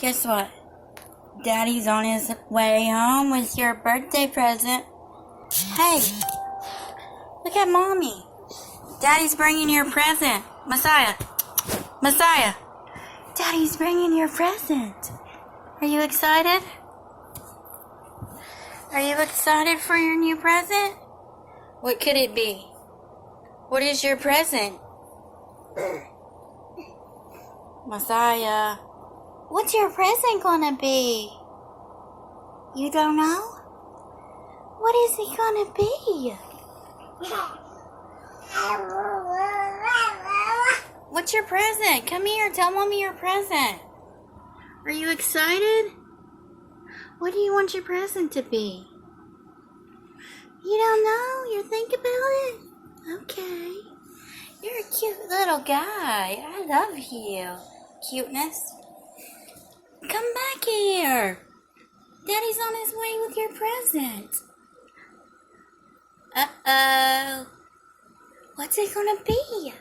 Guess what? Daddy's on his way home with your birthday present. Hey, look at Mommy. Daddy's bringing your present. Messiah. Daddy's bringing your present. Are you excited? Are you excited for your new present? What could it be? What is your present? Messiah. What's your present gonna be? You don't know? What is it gonna be? What's your present? Come here, tell Mommy your present. Are you excited? What do you want your present to be? You don't know? You think about it? Okay. You're a cute little guy. I love you. Cuteness. Come back here. Daddy's on his way with your present. Uh-oh. What's it gonna be?